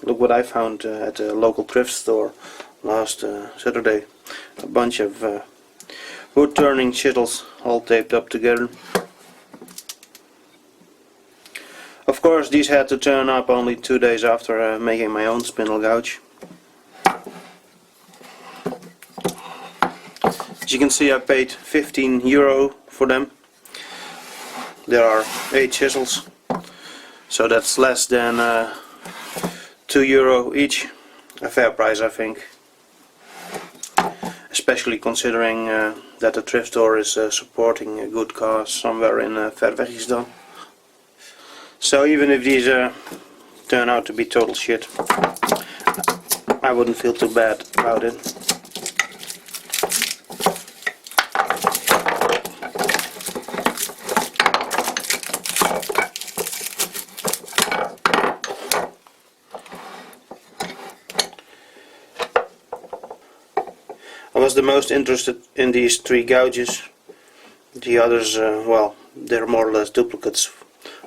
Look what I found at a local thrift store last Saturday. A bunch of wood turning chisels all taped up together. Of course, these had to turn up only 2 days after making my own spindle gouge. As you can see, I paid €15 for them. There are 8 chisels, so that's less than €2 each. A fair price, I think. Especially considering that the thrift store is supporting a good cause somewhere in Verwegistan. So even if these turn out to be total shit, I wouldn't feel too bad about it. I was the most interested in these 3 gouges. The others, well, they're more or less duplicates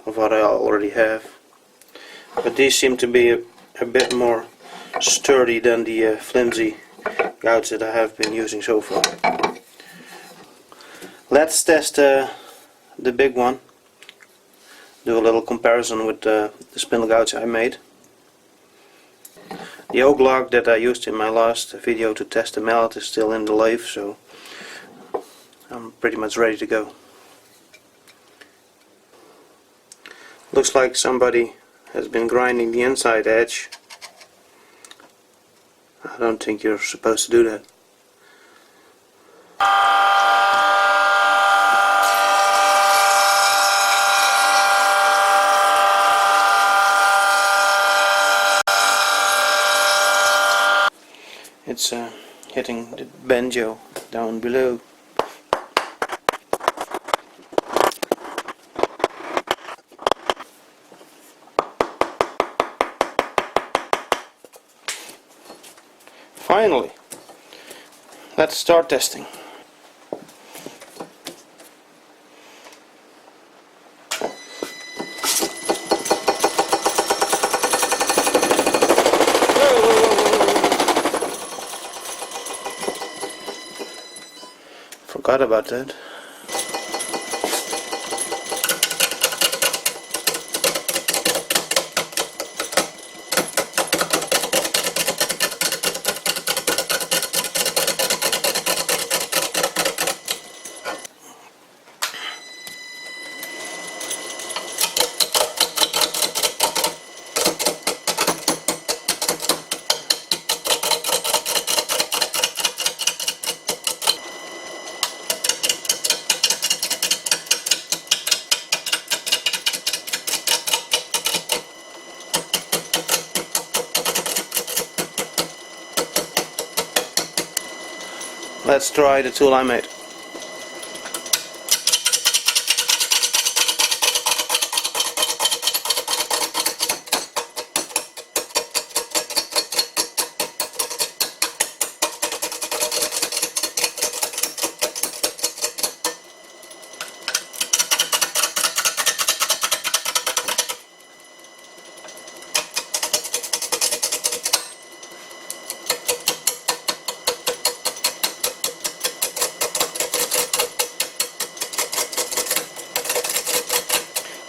of what I already have. But these seem to be a bit more sturdy than the flimsy gouge that I have been using so far. Let's test the big one. Do a little comparison with the spindle gouge I made. The oak log that I used in my last video to test the mallet is still in the lathe, so I'm pretty much ready to go. Looks like somebody has been grinding the inside edge. I don't think you're supposed to do that. It's hitting the banjo down below. Finally, let's start testing. Forgot about that. Let's try the tool I made.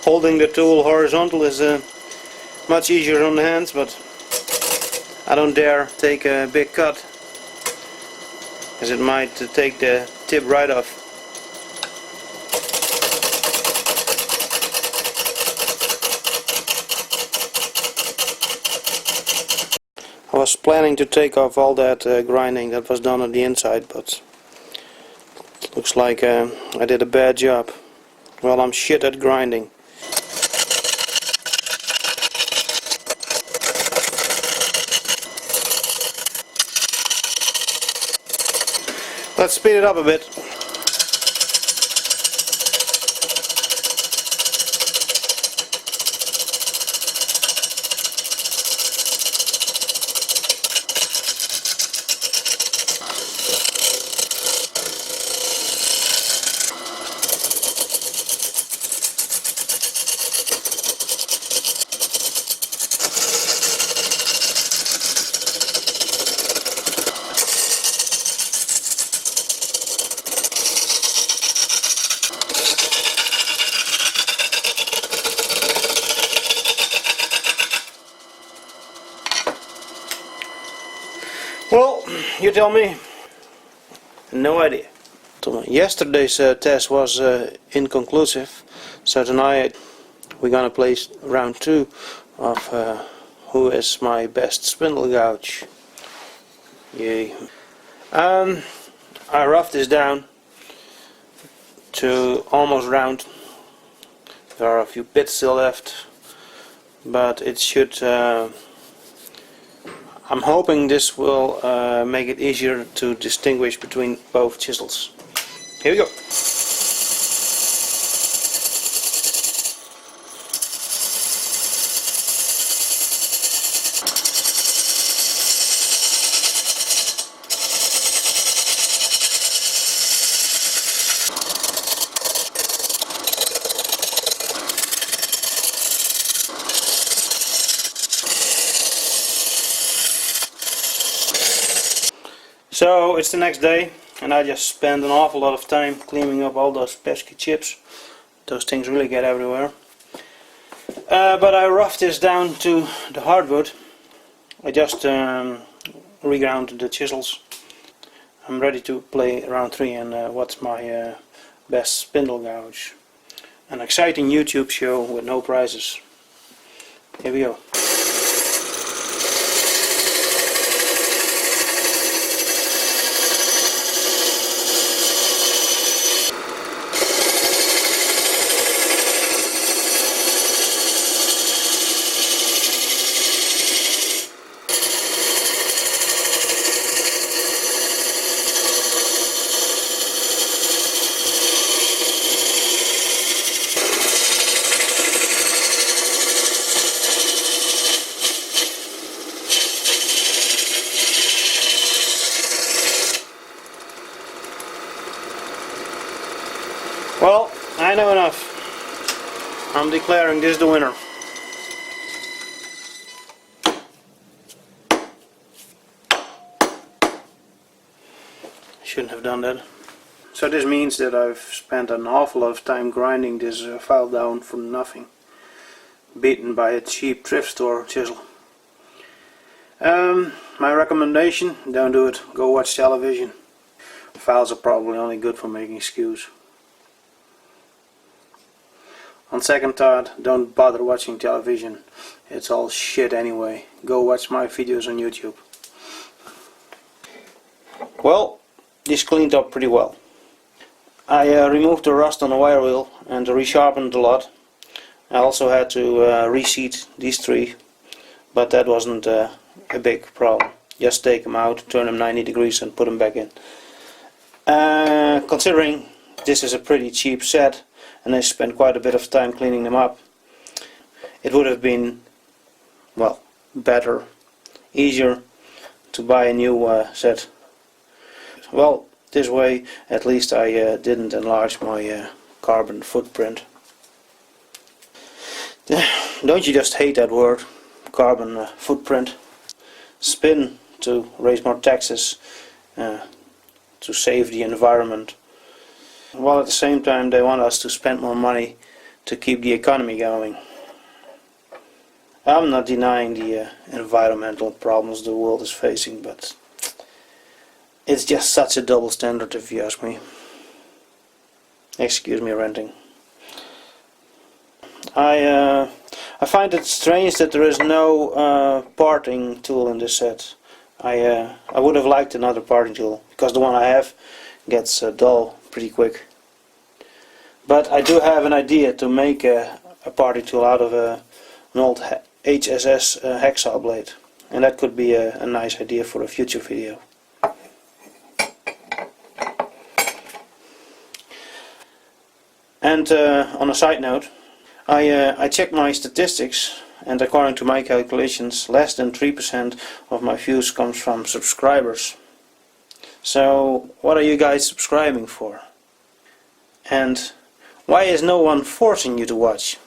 Holding the tool horizontal is much easier on the hands, but I don't dare take a big cut, as it might take the tip right off. I was planning to take off all that grinding that was done on the inside, but looks like I did a bad job. Well, I'm shit at grinding. Let's speed it up a bit. you tell me. No idea. Yesterday's test was inconclusive, so tonight we're gonna play round 2 of who is my best spindle gouge. Yay. I roughed this down to almost round. There are a few bits still left, but it should. I'm hoping this will make it easier to distinguish between both chisels. Here we go. So it's the next day, and I just spent an awful lot of time cleaning up all those pesky chips. Those things really get everywhere. But I roughed this down to the hardwood. I just reground the chisels. I'm ready to play round 3 and what's my best spindle gouge. An exciting YouTube show with no prizes. Here we go. Well, I know enough. I'm declaring this the winner. Shouldn't have done that. So this means that I've spent an awful lot of time grinding this file down for nothing. Beaten by a cheap thrift store chisel. My recommendation, don't do it. Go watch television. Files are probably only good for making skews. On second thought, don't bother watching television. It's all shit anyway. Go watch my videos on YouTube. Well, this cleaned up pretty well. I removed the rust on the wire wheel and resharpened a lot. I also had to reseat these 3, but that wasn't a big problem. Just take them out, turn them 90 degrees and put them back in. Considering this is a pretty cheap set, and I spent quite a bit of time cleaning them up, it would have been, well, better, easier to buy a new set. Well, this way at least I didn't enlarge my carbon footprint. Don't you just hate that word, carbon footprint? Spin to raise more taxes, to save the environment, while at the same time they want us to spend more money to keep the economy going. I'm not denying the environmental problems the world is facing, but it's just such a double standard if you ask me. Excuse me ranting. I find it strange that there is no parting tool in this set. I would have liked another parting tool, because the one I have gets dull pretty quick. But I do have an idea to make a parting tool out of an old HSS hacksaw blade, and that could be a nice idea for a future video. And on a side note, I checked my statistics, and according to my calculations, less than 3% of my views comes from subscribers. So what are you guys subscribing for? And why is no one forcing you to watch?